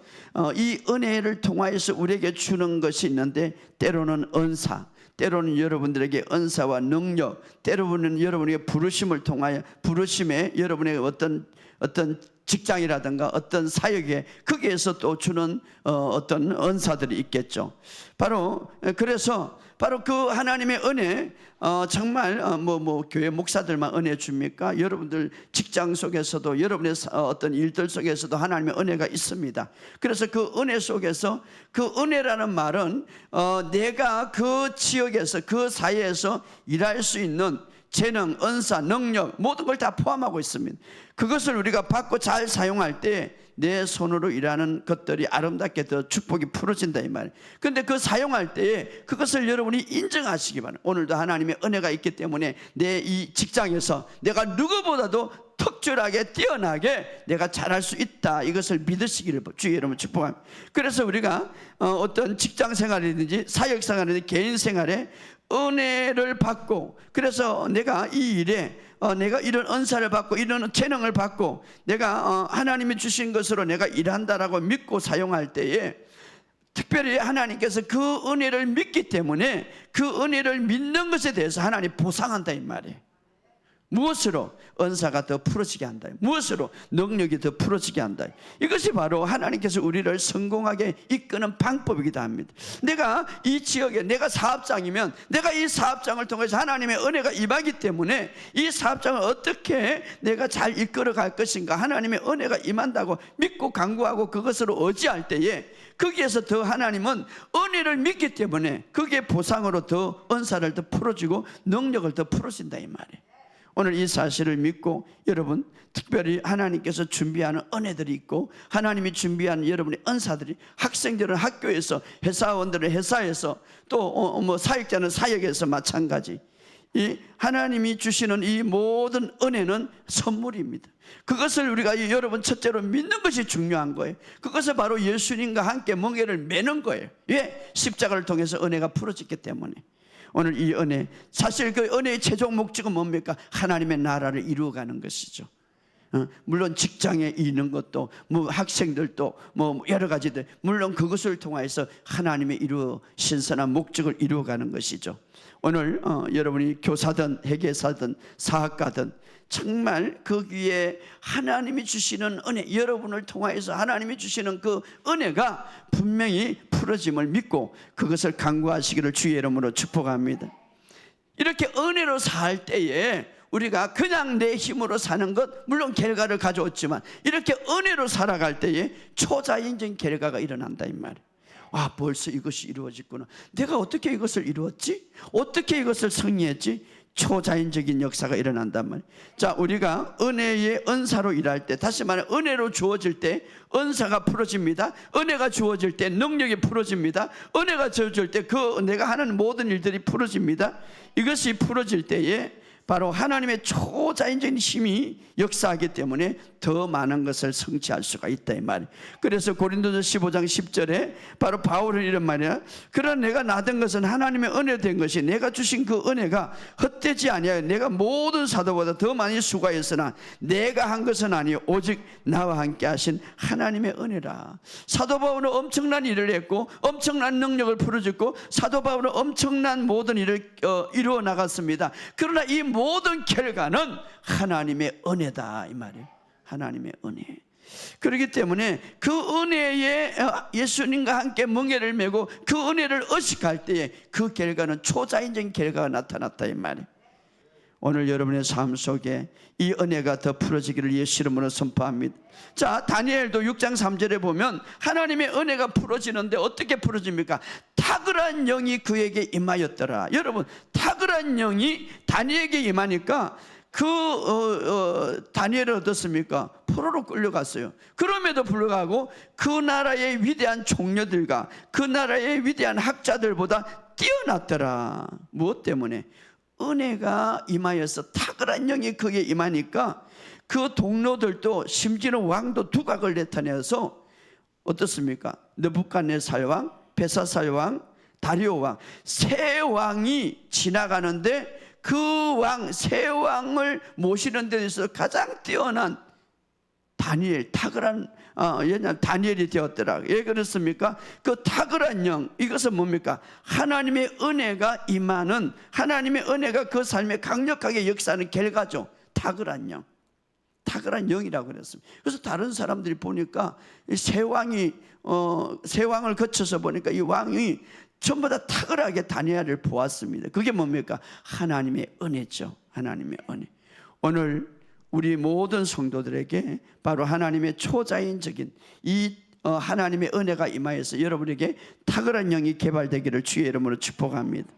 이 은혜를 통하여서 우리에게 주는 것이 있는데, 때로는 은사, 때로는 여러분들에게 은사와 능력, 때로는 여러분에게 부르심을 통하여, 부르심에 여러분의 어떤 직장이라든가 어떤 사역에 거기에서 또 주는 어떤 은사들이 있겠죠. 그래서 바로 그 하나님의 은혜, 정말 교회 목사들만 은혜 줍니까? 여러분들 직장 속에서도, 여러분의 어떤 일들 속에서도 하나님의 은혜가 있습니다. 그래서 그 은혜 속에서, 그 은혜라는 말은 내가 그 지역에서, 그 사회에서 일할 수 있는 재능, 은사, 능력, 모든 걸 다 포함하고 있습니다. 그것을 우리가 받고 잘 사용할 때 내 손으로 일하는 것들이 아름답게 더 축복이 풀어진다, 이 말이에요. 그런데 그 사용할 때에 그것을 여러분이 인정하시기 바랍니다. 오늘도 하나님의 은혜가 있기 때문에 내 이 직장에서 내가 누구보다도 특출하게, 뛰어나게 내가 잘할 수 있다, 이것을 믿으시기를 주의 이름으로 축복합니다. 그래서 우리가 어떤 직장 생활이든지 사역 생활이든지 개인 생활에 은혜를 받고, 그래서 내가 이 일에 내가 이런 은사를 받고 이런 재능을 받고 내가 하나님이 주신 것으로 내가 일한다라고 믿고 사용할 때에, 특별히 하나님께서 그 은혜를 믿기 때문에 그 은혜를 믿는 것에 대해서 하나님 보상한다, 이 말이에요. 무엇으로? 은사가 더 풀어지게 한다. 무엇으로? 능력이 더 풀어지게 한다. 이것이 바로 하나님께서 우리를 성공하게 이끄는 방법이기도 합니다. 내가 이 지역에, 내가 사업장이면 내가 이 사업장을 통해서 하나님의 은혜가 임하기 때문에 이 사업장을 어떻게 내가 잘 이끌어 갈 것인가, 하나님의 은혜가 임한다고 믿고 간구하고 그것으로 의지할 때에 거기에서 더 하나님은 은혜를 믿기 때문에 거기에 보상으로 더 은사를 더 풀어주고 능력을 더 풀어준다, 이 말이에요. 오늘 이 사실을 믿고 여러분, 특별히 하나님께서 준비하는 은혜들이 있고 하나님이 준비하는 여러분의 은사들이, 학생들은 학교에서, 회사원들은 회사에서, 또 사역자는 사역에서 마찬가지, 이 하나님이 주시는 이 모든 은혜는 선물입니다. 그것을 우리가 여러분 첫째로 믿는 것이 중요한 거예요. 그것을 바로 예수님과 함께 멍에를 매는 거예요. 왜? 십자가를 통해서 은혜가 풀어졌기 때문에. 오늘 이 은혜, 사실 그 은혜의 최종 목적은 뭡니까? 하나님의 나라를 이루어가는 것이죠. 물론 직장에 있는 것도, 학생들도 여러 가지들, 물론 그것을 통해서 하나님의 신선한 목적을 이루어가는 것이죠. 오늘 여러분이 교사든 회계사든 사학가든 정말 거기에 하나님이 주시는 은혜, 여러분을 통하여서 하나님이 주시는 그 은혜가 분명히 풀어짐을 믿고 그것을 간구하시기를 주의 이름으로 축복합니다. 이렇게 은혜로 살 때에 우리가 그냥 내 힘으로 사는 것, 물론 결과를 가져왔지만 이렇게 은혜로 살아갈 때에 초자연적인 결과가 일어난다, 이 말이에요. 아, 벌써 이것이 이루어졌구나. 내가 어떻게 이것을 이루었지? 어떻게 이것을 승리했지? 초자연적인 역사가 일어난단 말이에요. 자, 우리가 은혜의 은사로 일할 때, 다시 말해 은혜로 주어질 때 은사가 풀어집니다. 은혜가 주어질 때 능력이 풀어집니다. 은혜가 주어질 때 내가 하는 모든 일들이 풀어집니다. 이것이 풀어질 때에 바로 하나님의 초자연적인 힘이 역사하기 때문에 더 많은 것을 성취할 수가 있다, 이 말이에요. 그래서 고린도서 15장 10절에 바로 바울은 이런 말이야. 그러나 내가 나된 것은 하나님의 은혜 된 것이, 내가 주신 그 은혜가 헛되지 아니하여 내가 모든 사도보다 더 많이 수고하였으나 내가 한 것은 아니요 오직 나와 함께 하신 하나님의 은혜라. 사도 바울은 엄청난 일을 했고 엄청난 능력을 풀어줬고 사도 바울은 엄청난 모든 일을 이루어 나갔습니다. 그러나 이 모든 결과는 하나님의 은혜다, 이 말이에요. 하나님의 은혜. 그렇기 때문에 그 은혜에 예수님과 함께 멍에를 메고 그 은혜를 의식할 때에 그 결과는 초자연적인 결과가 나타났다, 이 말이에요. 오늘 여러분의 삶 속에 이 은혜가 더 풀어지기를 예수 이름으로 선포합니다. 자, 다니엘도 6장 3절에 보면 하나님의 은혜가 풀어지는데 어떻게 풀어집니까? 탁월한 영이 그에게 임하였더라. 여러분, 탁월한 영이 다니엘에게 임하니까 다니엘은 어떻습니까? 포로로 끌려갔어요. 그럼에도 불구하고 그 나라의 위대한 종려들과 그 나라의 위대한 학자들보다 뛰어났더라. 무엇 때문에? 은혜가 임하여서 탁월한 영이 그게 임하니까 그 동료들도 심지어는 왕도 두각을 나타내서 어떻습니까? 느부갓네살 왕, 벨사살 왕, 다리오 왕, 세 왕이 지나가는데 그 왕, 세 왕을 모시는 데 있어서 가장 뛰어난 다니엘, 탁월한 다니엘이 되었더라. 왜 그렇습니까? 그 탁월한 영, 이것은 뭡니까? 하나님의 은혜가 임하는, 하나님의 은혜가 그 삶에 강력하게 역사하는 결과죠. 탁월한 영, 탁월한 영이라고 그랬습니다. 그래서 다른 사람들이 보니까 세 왕을 거쳐서 보니까 이 왕이 전부 다 탁월하게 다니엘을 보았습니다. 그게 뭡니까? 하나님의 은혜죠. 하나님의 은혜. 오늘 우리 모든 성도들에게 바로 하나님의 초자연적인 이 하나님의 은혜가 임하여서 여러분에게 탁월한 영이 개발되기를 주의 이름으로 축복합니다.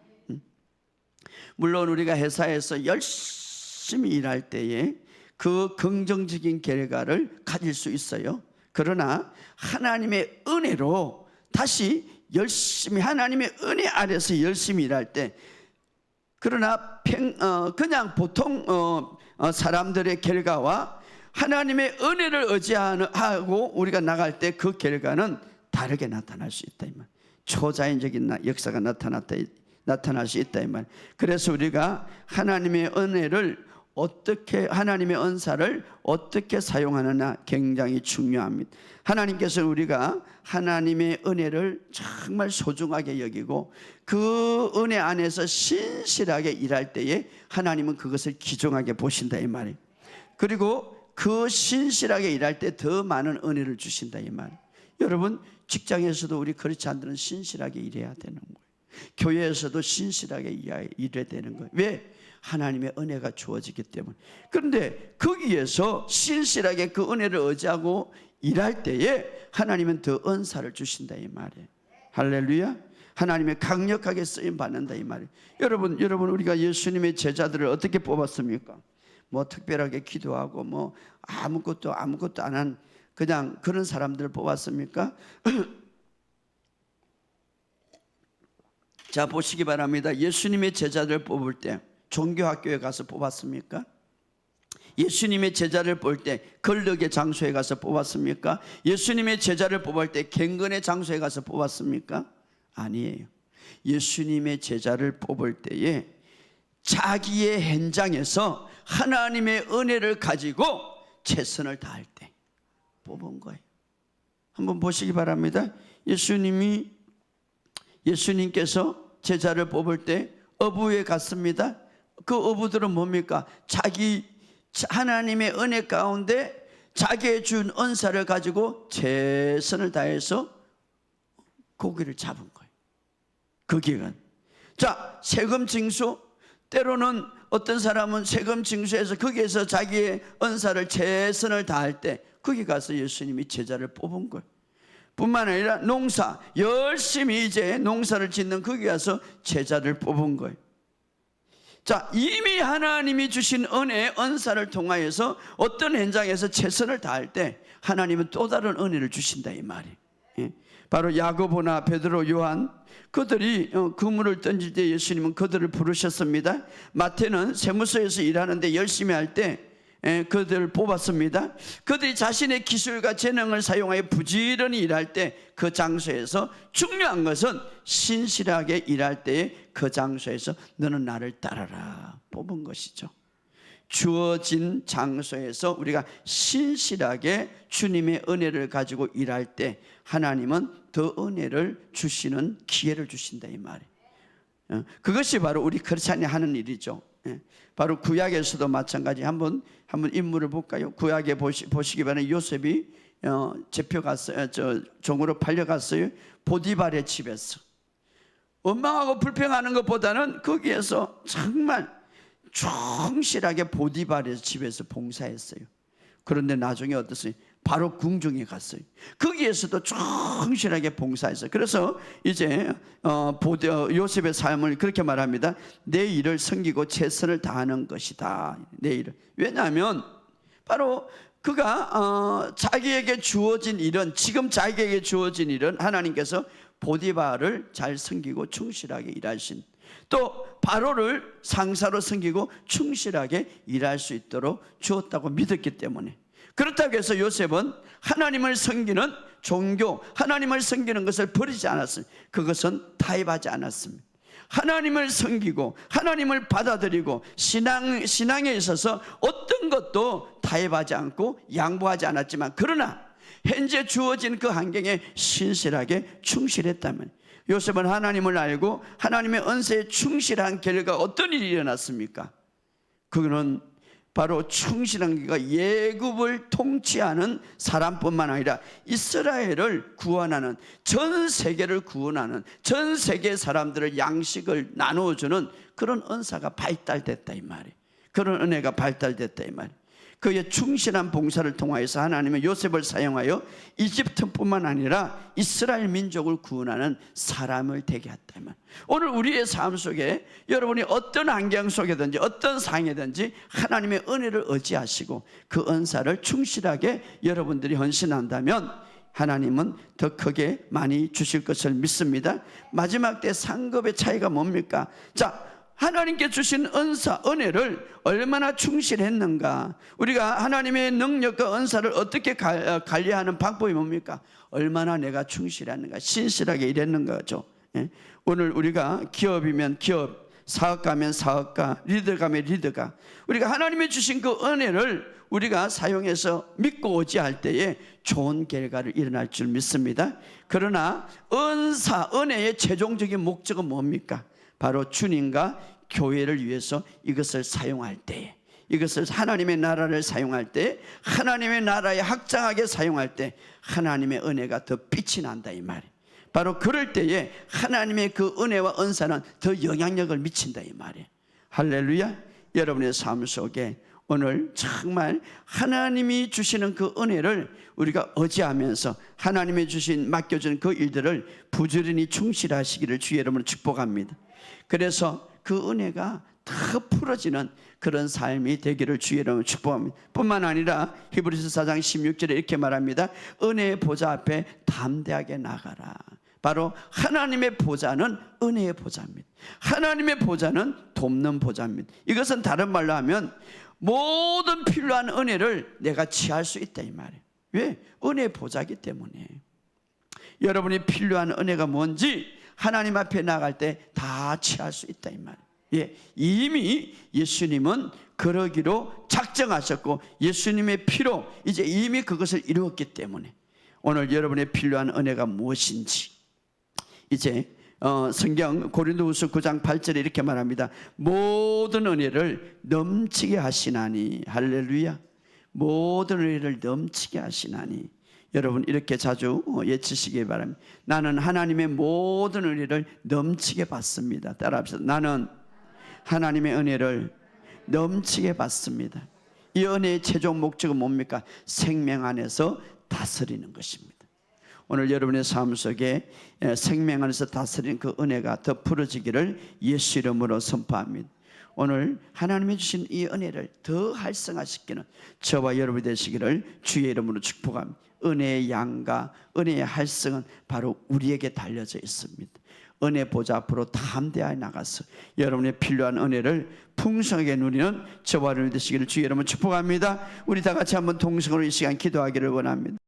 물론 우리가 회사에서 열심히 일할 때에 그 긍정적인 결과를 가질 수 있어요. 그러나 하나님의 은혜로 다시 열심히, 하나님의 은혜 아래서 열심히 일할 때, 그러나 그냥 보통 사람들의 결과와 하나님의 은혜를 의지하고 우리가 나갈 때 그 결과는 다르게 나타날 수 있다 이 말. 초자연적인 역사가 나타날 수 있다 이 말. 그래서 우리가 하나님의 은혜를 어떻게, 하나님의 은사를 어떻게 사용하느냐 굉장히 중요합니다. 하나님께서 우리가 하나님의 은혜를 정말 소중하게 여기고 그 은혜 안에서 신실하게 일할 때에 하나님은 그것을 귀중하게 보신다 이 말이에요. 그리고 그 신실하게 일할 때 더 많은 은혜를 주신다 이 말이에요. 여러분, 직장에서도 우리 그렇지 않으면 신실하게 일해야 되는 거예요. 교회에서도 신실하게 일해야 되는 거예요. 왜? 하나님의 은혜가 주어지기 때문에. 그런데 거기에서 신실하게 그 은혜를 의지하고 일할 때에 하나님은 더 은사를 주신다 이 말이에요. 할렐루야. 하나님의 강력하게 쓰임 받는다 이 말이에요. 여러분 우리가 예수님의 제자들을 어떻게 뽑았습니까? 뭐 특별하게 기도하고 뭐 아무것도 안 한 그냥 그런 사람들을 뽑았습니까? 자, 보시기 바랍니다. 예수님의 제자들 뽑을 때 종교학교에 가서 뽑았습니까? 예수님의 제자를 뽑을 때 권력의 장소에 가서 뽑았습니까? 예수님의 제자를 뽑을 때 경건의 장소에 가서 뽑았습니까? 아니에요. 예수님의 제자를 뽑을 때에 자기의 현장에서 하나님의 은혜를 가지고 최선을 다할 때 뽑은 거예요. 한번 보시기 바랍니다. 예수님께서 제자를 뽑을 때 어부에 갔습니다. 그 어부들은 뭡니까? 하나님의 은혜 가운데 자기의 준 은사를 가지고 최선을 다해서 고기를 잡은 거예요. 그 기간. 자, 세금 징수, 때로는 어떤 사람은 세금 징수해서 거기에서 자기의 은사를 최선을 다할 때 거기 가서 예수님이 제자를 뽑은 거예요. 뿐만 아니라 농사, 열심히 이제 농사를 짓는 거기 가서 제자를 뽑은 거예요. 자, 이미 하나님이 주신 은사를 통하여서 어떤 현장에서 최선을 다할 때 하나님은 또 다른 은혜를 주신다 이 말이에요. 바로 야고보나 베드로, 요한, 그들이 그물을 던질 때 예수님은 그들을 부르셨습니다. 마태는 세무서에서 일하는데 열심히 할 때 그들을 뽑았습니다. 그들이 자신의 기술과 재능을 사용하여 부지런히 일할 때 그 장소에서, 중요한 것은 신실하게 일할 때에 그 장소에서 너는 나를 따라라 뽑은 것이죠. 주어진 장소에서 우리가 신실하게 주님의 은혜를 가지고 일할 때 하나님은 더 은혜를 주시는 기회를 주신다 이 말이에요. 그것이 바로 우리 크리스찬이 하는 일이죠. 바로 구약에서도 마찬가지. 한번 인물을 볼까요? 구약에 보시기 바랍니다. 요셉이 잡혀갔어요. 종으로 팔려갔어요. 보디발의 집에서 원망하고 불평하는 것보다는 거기에서 정말 충실하게 보디발의 집에서 봉사했어요. 그런데 나중에 어떠세요? 바로 궁중에 갔어요. 거기에서도 충실하게 봉사했어요. 그래서 이제 요셉의 삶을 그렇게 말합니다. 내 일을 섬기고 최선을 다하는 것이다. 내 일을. 왜냐하면 바로 그가 자기에게 주어진 일은, 지금 자기에게 주어진 일은 하나님께서 보디발을 잘 섬기고 충실하게 일하신, 또 바로를 상사로 섬기고 충실하게 일할 수 있도록 주었다고 믿었기 때문에, 그렇다고 해서 요셉은 하나님을 섬기는 종교, 하나님을 섬기는 것을 버리지 않았습니다. 그것은 타협하지 않았습니다. 하나님을 섬기고 하나님을 받아들이고 신앙에 있어서 어떤 것도 타협하지 않고 양보하지 않았지만, 그러나 현재 주어진 그 환경에 신실하게 충실했다면, 요셉은 하나님을 알고 하나님의 은사에 충실한 결과 어떤 일이 일어났습니까? 그거는 바로 충실한 게 예굽을 통치하는 사람뿐만 아니라 이스라엘을 구원하는, 전 세계를 구원하는, 전 세계 사람들을 양식을 나누어주는 그런 은사가 발달됐다 이 말이에요. 그런 은혜가 발달됐다 이 말이에요. 그의 충실한 봉사를 통하여서 하나님은 요셉을 사용하여 이집트뿐만 아니라 이스라엘 민족을 구원하는 사람을 되게 했다. 오늘 우리의 삶 속에 여러분이 어떤 환경 속에든지 어떤 상황이든지 하나님의 은혜를 의지하시고 그 은사를 충실하게 여러분들이 헌신한다면 하나님은 더 크게 많이 주실 것을 믿습니다. 마지막 때 상급의 차이가 뭡니까? 자, 하나님께 주신 은사, 은혜를 얼마나 충실했는가. 우리가 하나님의 능력과 은사를 어떻게 관리하는 방법이 뭡니까? 얼마나 내가 충실했는가, 신실하게 일했는가죠. 오늘 우리가 기업이면 기업, 사업가면 사업가, 리더가면 리더가, 우리가 하나님이 주신 그 은혜를 우리가 사용해서 믿고 의지할 때에 좋은 결과를 일어날 줄 믿습니다. 그러나 은사, 은혜의 최종적인 목적은 뭡니까? 바로 주님과 교회를 위해서 이것을 사용할 때에, 이것을 하나님의 나라를 사용할 때, 하나님의 나라에 확장하게 사용할 때 하나님의 은혜가 더 빛이 난다 이 말이에요. 바로 그럴 때에 하나님의 그 은혜와 은사는 더 영향력을 미친다 이 말이에요. 할렐루야. 여러분의 삶 속에 오늘 정말 하나님이 주시는 그 은혜를 우리가 의지하면서 하나님이 주신 맡겨준 그 일들을 부지런히 충실하시기를 주의 이름으로 축복합니다. 그래서 그 은혜가 더 풀어지는 그런 삶이 되기를 주의 이름으로 축복합니다. 뿐만 아니라 히브리서 4장 16절에 이렇게 말합니다. 은혜의 보좌 앞에 담대하게 나가라. 바로 하나님의 보좌는 은혜의 보좌입니다. 하나님의 보좌는 돕는 보좌입니다. 이것은 다른 말로 하면 모든 필요한 은혜를 내가 취할 수 있다 이 말이에요. 왜? 은혜의 보좌이기 때문에. 여러분이 필요한 은혜가 뭔지 하나님 앞에 나갈 때 다 취할 수 있다 이 말이에요. 예, 이미 예수님은 그러기로 작정하셨고 예수님의 피로 이제 이미 그것을 이루었기 때문에 오늘 여러분의 필요한 은혜가 무엇인지, 이제 성경 고린도후서 9장 8절에 이렇게 말합니다. 모든 은혜를 넘치게 하시나니. 할렐루야. 모든 은혜를 넘치게 하시나니. 여러분 이렇게 자주 외치시기 바랍니다. 나는 하나님의 모든 은혜를 넘치게 받습니다. 따라합시다. 나는 하나님의 은혜를 넘치게 받습니다. 이 은혜의 최종 목적은 뭡니까? 생명 안에서 다스리는 것입니다. 오늘 여러분의 삶 속에 생명 안에서 다스리는 그 은혜가 더 풀어지기를 예수 이름으로 선포합니다. 오늘 하나님이 주신 이 은혜를 더 활성화시키는 저와 여러분이 되시기를 주의 이름으로 축복합니다. 은혜의 양과 은혜의 활성은 바로 우리에게 달려져 있습니다. 은혜 보좌 앞으로 담대하게 나가서 여러분의 필요한 은혜를 풍성하게 누리는 저와 여러분이 되시기를 주의 이름으로 축복합니다. 우리 다 같이 한번 동성으로 이 시간 기도하기를 원합니다.